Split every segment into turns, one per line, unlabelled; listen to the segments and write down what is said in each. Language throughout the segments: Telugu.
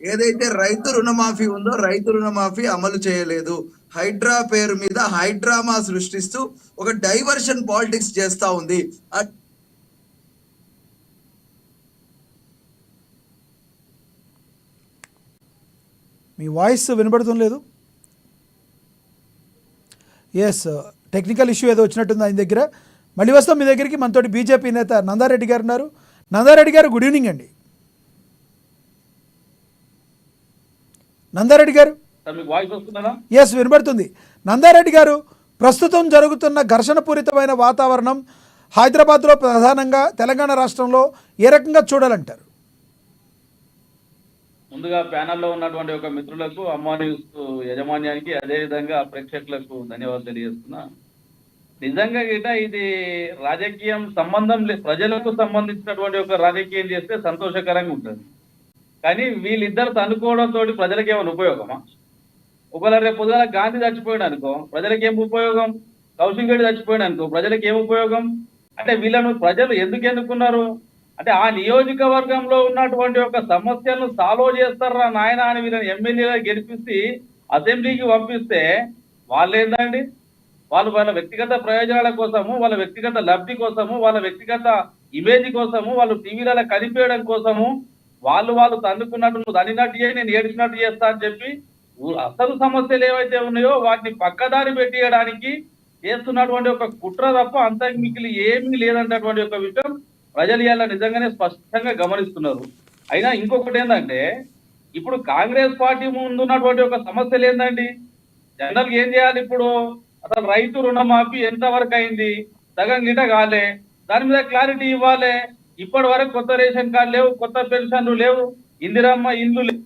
ఏదైతే రైతు రుణమాఫీ ఉందో రైతు రుణమాఫీ అమలు చేయలేదు. హైడ్రా పేరు మీద హైడ్రామా సృష్టిస్తూ ఒక డైవర్షన్ పాలిటిక్స్ చేస్తా ఉంది.
మీ వాయిస్ వినబడుతుం లేదు. ఎస్, టెక్నికల్ ఇష్యూ ఏదో వచ్చినట్టుంది ఆయన దగ్గర. మళ్ళీ వస్తాం మీ దగ్గరికి. మనతోటి బీజేపీ నేత నందారెడ్డి గారు ఉన్నారు. నందారెడ్డి గారు, గుడ్ ఈవినింగ్ అండి. నందారెడ్డి గారు, ఎస్ వినబడుతుంది. నందారెడ్డి గారు, ప్రస్తుతం జరుగుతున్న ఘర్షణపూరితమైన వాతావరణం హైదరాబాద్లో, ప్రధానంగా తెలంగాణ రాష్ట్రంలో ఏ రకంగా చూడాలంటారు?
ముందుగా ప్యానల్లో ఉన్నటువంటి ఒక మిత్రులకు, అమ్మా న్యూస్ యజమాన్యానికి, అదేవిధంగా ప్రేక్షకులకు ధన్యవాదాలు తెలియజేస్తున్నా. నిజంగా గిట ఇది రాజకీయం సంబంధం లేదు, ప్రజలకు సంబంధించినటువంటి ఒక రాజకీయం చేస్తే సంతోషకరంగా ఉంటుంది. కానీ వీళ్ళిద్దరు అనుకోవడంతో ప్రజలకు ఏమైనా ఉపయోగమా? ఒకవేళ రేపు పొద్దున గాంధీ చచ్చిపోయాడు అనుకో, ప్రజలకు ఏం ఉపయోగం? కౌశిక్ రెడ్డి చచ్చిపోయాడు అనుకో, ప్రజలకు ఏం ఉపయోగం? అంటే వీళ్ళను ప్రజలు ఎందుకు ఎన్నుకున్నారు అంటే ఆ నియోజకవర్గంలో ఉన్నటువంటి ఒక సమస్యలను సాల్వ్ చేస్తారా నాయన అని వీళ్ళని ఎమ్మెల్యేగా గెలిపిస్తే అసెంబ్లీకి పంపిస్తే వాళ్ళు ఏందండి, వాళ్ళు వాళ్ళ వ్యక్తిగత ప్రయోజనాల కోసము, వాళ్ళ వ్యక్తిగత లబ్ధి కోసము, వాళ్ళ వ్యక్తిగత ఇమేజ్ కోసము, వాళ్ళు టీవీలలో కనిపించడం కోసము వాళ్ళు తన్నుకున్నట్టు, నువ్వు తన్నినట్టు నేను ఏడిచినట్టు చేస్తా అని చెప్పి అసలు సమస్యలు ఏవైతే ఉన్నాయో వాటిని పక్కదారి పెట్టేయడానికి చేస్తున్నటువంటి ఒక కుట్ర తప్ప అంతకు మిగిలి ఏమీ లేదన్నటువంటి ఒక విషయం ప్రజలు ఇలా నిజంగానే స్పష్టంగా గమనిస్తున్నారు. అయినా ఇంకొకటి ఏంటంటే, ఇప్పుడు కాంగ్రెస్ పార్టీ ముందు ఉన్నటువంటి ఒక సమస్యలు ఏందండి, జనరల్గా ఏం చేయాలి? ఇప్పుడు అసలు రైతు రుణమాఫీ ఎంత వరకు అయింది? సగం గిట కాలే, దాని మీద క్లారిటీ ఇవ్వాలి. ఇప్పటి వరకు కొత్త రేషన్ కార్డు లేవు, కొత్త పెన్షన్లు లేవు, ఇందిరమ్మ ఇండ్లు లేవు,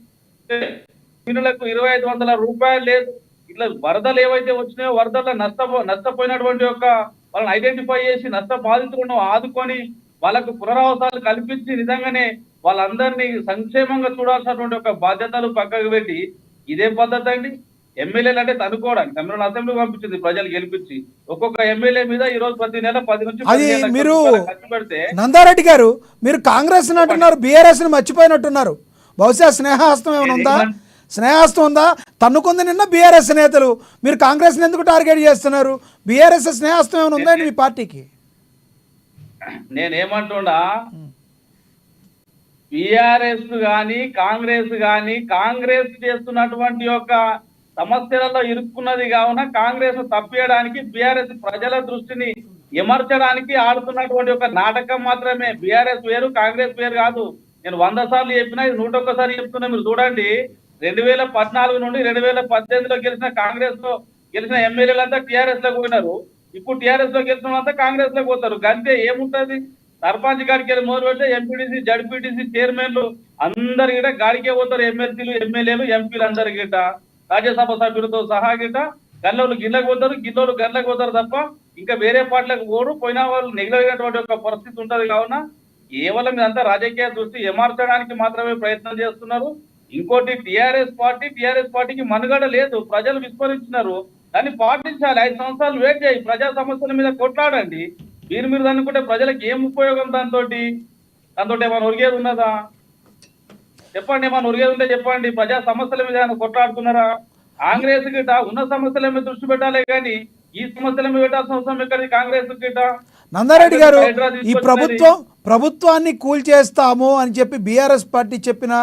2500 రూపాయలు లేదు. ఇట్లా వరదలు ఏవైతే వచ్చినాయో వరదల్లో నష్టపోయినటువంటి ఒక వాళ్ళని ఐడెంటిఫై చేసి నష్ట బాధితులను ఆదుకొని వాళ్ళకు పునరావాసాలు కల్పించి నిజంగానే వాళ్ళందరినీ సంక్షేమంగా చూడాల్సినటువంటి ఒక బాధ్యతలు పక్కకు పెట్టి ఇదేం పద్ధతి అండి? ఎమ్మెల్యేలు అంటే తనుకోవడానికి తమిళనాడు అసెంబ్లీ పంపించింది ప్రజలు గెలిపించి, ఒక్కొక్క ఎమ్మెల్యే మీద ఈ రోజు ప్రతి నెల 10 నుంచి 15 లక్షల ఖర్చు పెడితే.
నందారెడ్డి గారు, మీరు కాంగ్రెస్ అంటున్నారు, బీఆర్ఎస్ ని మర్చిపోయినట్టున్నారు. బహుశా స్నేహహస్తం ఏమైనా ఉందా? స్నేహస్తం ఉందా? తన్నుకుంది నిన్న బీఆర్ఎస్ నేతలు, మీరు కాంగ్రెస్ ని ఎందుకు టార్గెట్ చేస్తున్నారు? బీఆర్ఎస్ స్నేహస్తం ఏమైనా ఉందండి మీ పార్టీకి?
నేనేమంటున్నా, బీఆర్ఎస్ గాని కాంగ్రెస్ గాని కాంగ్రెస్ చేస్తున్నటువంటి యొక్క సమస్యలలో ఇరుక్కున్నది కావున కాంగ్రెస్ తప్పియడానికి బీఆర్ఎస్ ప్రజల దృష్టిని ఎమర్చడానికి ఆడుతున్నటువంటి ఒక నాటకం మాత్రమే. బీఆర్ఎస్ వేరు, కాంగ్రెస్ వేరు కాదు. నేను 100 సార్లు చెప్పినా, ఇది 101సారి చెప్తున్నా. మీరు చూడండి, 2014 నుండి 2018లో గెలిచిన ఎమ్మెల్యేలంతా టీఆర్ఎస్ లోకి పోయినారు. ఇప్పుడు టీఆర్ఎస్ లో గెలిచిన వాళ్ళంతా కాంగ్రెస్ లోకి పోతారు. గంతే, ఏముంటది? సర్పంచ్ గాడికి వెళ్ళి మొదలు పెడితే ఎంపీటీసీ, జడ్పీటీసీ చైర్మన్లు అందరు గిట గాడికే పోతారు. ఎమ్మెల్సీలు, ఎమ్మెల్యేలు, ఎంపీలు అందరు గిట, రాజ్యసభ సభ్యులతో సహా గిట గల్లోళ్ళు గిళ్ళకి పోతారు, గిల్లోళ్ళు గల్లకు పోతారు తప్ప ఇంకా వేరే పార్టీలకు పోరు. పోయినా వాళ్ళు నెగ్లైనటువంటి ఒక పరిస్థితి ఉంటది. కావున కేవలం ఇదంతా రాజకీయ దృష్టి ఎమార్చడానికి మాత్రమే ప్రయత్నం చేస్తున్నారు. ఇంకోటి, టీఆర్ఎస్ పార్టీకి మనుగడ లేదు. ప్రజలు విస్మరించినారు, దాన్ని పాటించాలి. 5 సంవత్సరాలు వెయిట్ చేయి, ప్రజా సమస్యల మీద కొట్లాడండి. మీరు అనుకుంటే ప్రజలకు ఏం ఉపయోగం? దాంతో ఏమైనా ఒరిగేది ఉన్నదా? చెప్పండి, ఏమైనా ఒరిగేది ఉంటే చెప్పండి. ప్రజా సమస్యల మీద ఏమైనా కొట్లాడుతున్నారా? కాంగ్రెస్ గిట ఉన్న సమస్యల మీద దృష్టి పెట్టాలి కానీ ఈ సమస్యల మీద పెట్టాల్సిన అవసరం ఎక్కడి? కాంగ్రెస్ గిట.
నందారెడ్డి గారు, ఈ ప్రభుత్వాన్ని కూల్చేస్తాము అని చెప్పి బీఆర్ఎస్ పార్టీ చెప్పిన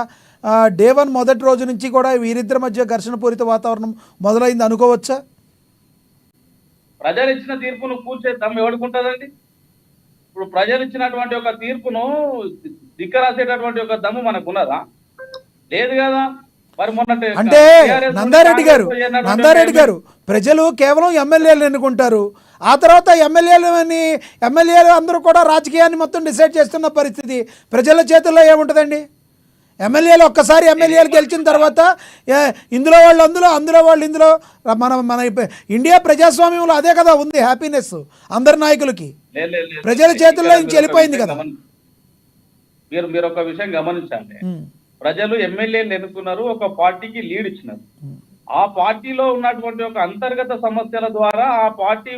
డే 1 మొదటి రోజు నుంచి కూడా వీరిద్దరి మధ్య ఘర్షణపూరిత వాతావరణం మొదలైంది అనుకోవచ్చా?
ప్రజలు ఇచ్చిన తీర్పును కూల్చేద్దాం ఎవడుకుంటుందండి? ఇప్పుడు ప్రజలు ఇచ్చినటువంటి ఒక తీర్పును ధిక్కరాసేటటువంటి ఒక దమ్ము మనకున్నదా? లేదు కదా. మరి
అంటే నందారెడ్డి గారు, ప్రజలు కేవలం ఎమ్మెల్యేలు ఎన్నుకుంటారు. ఆ తర్వాత ఎమ్మెల్యేలు అందరూ కూడా రాజకీయాన్ని మొత్తం డిసైడ్ చేస్తున్న పరిస్థితి ప్రజల చేతుల్లో ఏముంటుందండి? ఒక్కసారి ఎమ్మెల్యేలు గెలిచిన తర్వాత ఇందులో వాళ్ళు అందులో వాళ్ళు ఇందులో. మన ఇండియా ప్రజాస్వామ్యంలో అదే కదా ఉంది హ్యాపీనెస్ అందరి నాయకులకి. ప్రజల చేతుల్లో నుంచి వెళ్ళిపోయింది కదా.
మీరు ఒక విషయం గమనించండి, ప్రజలు ఎమ్మెల్యేలు ఎన్నుకున్నారు, ఒక పార్టీకి లీడ్ ఇచ్చినారు. ఆ పార్టీలో ఉన్నటువంటి ఒక అంతర్గత సమస్యల ద్వారా ఆ పార్టీ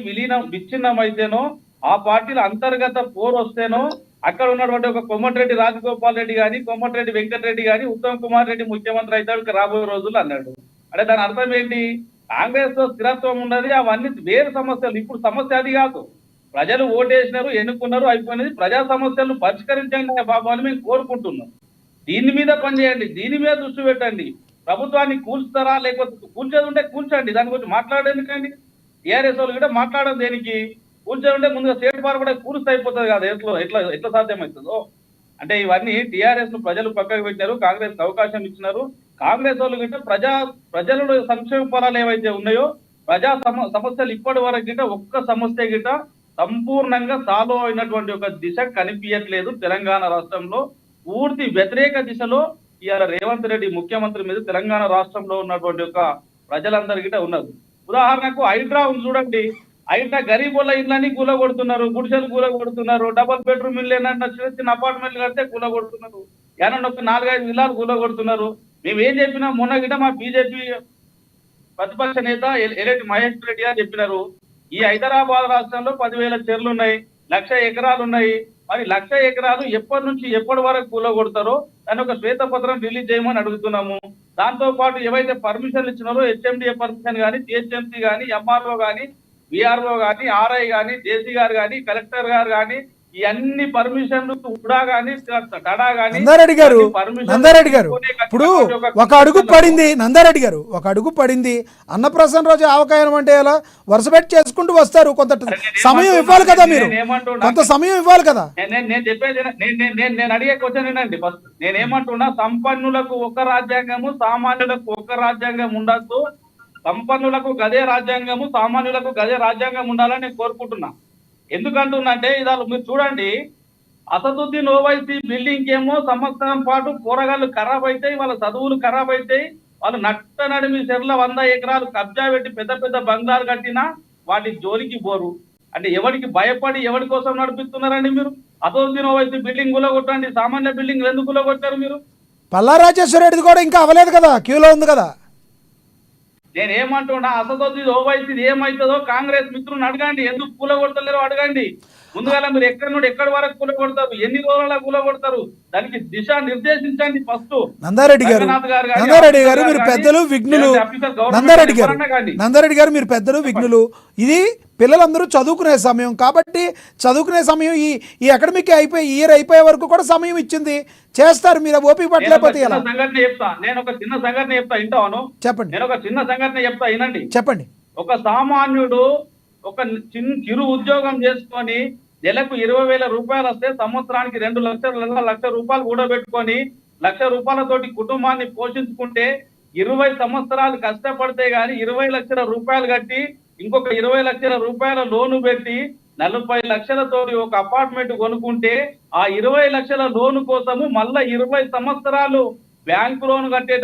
విచ్ఛిన్నం అయితేనో, ఆ పార్టీలో అంతర్గత పోరు వస్తేనో అక్కడ ఉన్నటువంటి ఒక కోమటిరెడ్డి రాజగోపాల్ రెడ్డి గాని, కోమటిరెడ్డి వెంకటరెడ్డి గాని, ఉత్తమ్ కుమార్ రెడ్డి ముఖ్యమంత్రి అయితే రాబోయే రోజులు అన్నాడు. అంటే దాని అర్థం ఏంటి? కాంగ్రెస్ లో స్థిరత్వం ఉన్నది, అవన్నీ వేరు సమస్యలు. ఇప్పుడు సమస్య అది కాదు. ప్రజలు ఓటేసినారు, ఎన్నుకున్నారు, అయిపోయినది. ప్రజా సమస్యలను పరిష్కరించండి బాబు అని మేము కోరుకుంటున్నాం. దీని మీద పనిచేయండి, దీని మీద దృష్టి పెట్టండి. ప్రభుత్వాన్ని కూల్స్తారా, లేకపోతే కూల్చేది ఉంటే కూల్చండి, దాని గురించి మాట్లాడేందుకండి. టీఆర్ఎస్ వాళ్ళు కూడా మాట్లాడడం దేనికి? కూల్చేది ఉంటే ముందుగా స్టేట్ పార్ కూడా కూల్స్తే అయిపోతుంది కదా. ఎట్లా ఎట్లా సాధ్యమవుతుందో. అంటే ఇవన్నీ టీఆర్ఎస్ ను ప్రజలు పక్కకు పెట్టారు, కాంగ్రెస్ అవకాశం ఇచ్చినారు. కాంగ్రెస్ వాళ్ళు గిట్ట ప్రజల సంక్షేమ ఫలాలు ఏవైతే ఉన్నాయో, ప్రజా సమస్యలు ఇప్పటి వరకు గిట్ట ఒక్క సమస్య గిట్ట సంపూర్ణంగా సాల్వ్ అయినటువంటి ఒక దిశ కనిపించట్లేదు. తెలంగాణ రాష్ట్రంలో పూర్తి వ్యతిరేక దిశలో ఇవాళ రేవంత్ రెడ్డి ముఖ్యమంత్రి మీద తెలంగాణ రాష్ట్రంలో ఉన్నటువంటి ఒక ప్రజలందరికీ ఉన్నారు. ఉదాహరణకు హైడ్రా ఉంది చూడండి. హైడ్రా గరీబుల ఇళ్ళని కూలగొడుతున్నారు, గుడిసెలు కూలగొడుతున్నారు, డబుల్ బెడ్రూమ్ ఇల్లు ఏంటంటే చిన్న చిన్న అపార్ట్మెంట్లు కడితే కూలగొడుతున్నారు, ఏమన్నా ఒక 4-5 విల్లాలు కూలగొడుతున్నారు. మేము ఏం చెప్పినా మొన్న గిట మా బీజేపీ ప్రతిపక్ష నేత ఎలటి మహేష్ రెడ్డి గారు చెప్పినారు, ఈ హైదరాబాద్ రాష్ట్రంలో 10,000 చెర్లు ఉన్నాయి, 1,00,000 ఎకరాలు ఉన్నాయి. మరి 1,00,000 ఎకరాలు ఎప్పటి నుంచి ఎప్పటి వరకు కూలగొడతారో దాని ఒక శ్వేతపత్రం రిలీజ్ చేయమని అడుగుతున్నాము. దాంతో పాటు ఏవైతే పర్మిషన్లు ఇచ్చినారో హెచ్ఎండిఏ పర్మిషన్ కానీ, జిహెచ్ఎంసీ కానీ, ఎంఆర్ఓ కానీ, విఆర్ఓ కానీ, ఆర్ఐ కానీ, జేసీ గారు కానీ, కలెక్టర్ గారు కానీ, ఈ అన్ని పర్మిషన్లు కూడా కానీ, తడా కానీ,
నందారెడ్డి గారు ఇప్పుడు ఒక అడుగు పడింది. నందారెడ్డి గారు ఒక అడుగు పడింది. అన్నప్రసన్న రోజు ఆవకాయం అంటే ఎలా వరుసపెట్టి చేసుకుంటూ వస్తారు. కొంత సమయం ఇవ్వాలి కదా, మీరు కొంత సమయం ఇవ్వాలి కదా.
నేను చెప్పేది నేను అడిగే క్వశ్చన్ ఏంటండి. ఫస్ట్ నేనేమంటున్నా, సంపన్నులకు ఒక రాజ్యాంగము, సామాన్యులకు ఒక రాజ్యాంగం ఉండద్దు. సంపన్నులకు గదే రాజ్యాంగము, సామాన్యులకు గదే రాజ్యాంగం ఉండాలని నేను కోరుకుంటున్నా. ఎందుకంటున్నా అంటే ఇదాలు మీరు చూడండి, అసదుద్దీన్ ఓవైసీ బిల్డింగ్ ఏమో సంవత్సరం పాటు కూరగాయలు ఖరాబ్ అవుతాయి, వాళ్ళ చదువులు ఖరాబ్ అవుతాయి, వాళ్ళు నట్ట నడిమి చెర్ల 100 ఎకరాలు కబ్జా పెట్టి పెద్ద పెద్ద బంగ్లాలు కట్టినా వాటి జోలికి పోరు. అంటే ఎవరికి భయపడి ఎవరి కోసం నడిపిస్తున్నారండి మీరు? అసదుద్దీన్ ఓవైసీ బిల్డింగ్ కూలగొట్టండి, సామాన్య బిల్డింగ్ ఎందుకు కూలగొట్టారు మీరు?
పల్లా రాజేశ్వర రెడ్డి కూడా ఇంకా అవ్వలేదు కదా, క్యూలో ఉంది కదా.
నేనేమంటున్నా, అసదుద్దీన్ ఓవైసీ ఏమైతుందో కాంగ్రెస్ మిత్రులను అడగండి, ఎందుకు కూలగొడతలేరో అడగండి. ముందుగా మీరు ఎక్కడి నుండి ఎక్కడి వరకు కూలగొడతారు, ఎన్ని రోజుల కూలగొడతారు, దానికి దిశ నిర్దేశించండి ఫస్ట్.
నందారెడ్డి గారు మీరు పెద్దలు విఘ్నులు. నందారెడ్డి గారు మీరు పెద్దలు విఘ్నులు. ఇది పిల్లలందరూ చదువుకునే సమయం కాబట్టి, చదువుకునే సమయం ఈ అకాడమిక్ ఇయర్ అయిపోయే వరకు కూడా సమయం ఇచ్చింది, చేస్తారు. మీరు ఓపిక పట్టలేకపోతే ఎలా?
నేను ఒక చిన్న సంఘటన చెప్తా, వింటాను.
చెప్పండి.
నేను ఒక చిన్న సంఘటన చెప్తా, వినండి.
చెప్పండి.
ఒక సామాన్యుడు ఒక చిరు ఉద్యోగం చేసుకొని నెలకు 20,000 రూపాయలు వస్తే సంవత్సరానికి 2 లక్షలు, 1,00,000 రూపాయలు కూడబెట్టుకొని 1,00,000 రూపాయలతోటి కుటుంబాన్ని పోషించుకుంటే 20 సంవత్సరాలు కష్టపడితే గాని 20 లక్షల రూపాయలు కట్టి ఇంకొక 20 లక్షల రూపాయల లోను పెట్టి 40 లక్షలతోటి ఒక అపార్ట్మెంట్ కొనుక్కుంటే ఆ 20 లక్షల లోను కోసము మళ్ళా 20 సంవత్సరాలు బ్యాంకు లోను కట్టే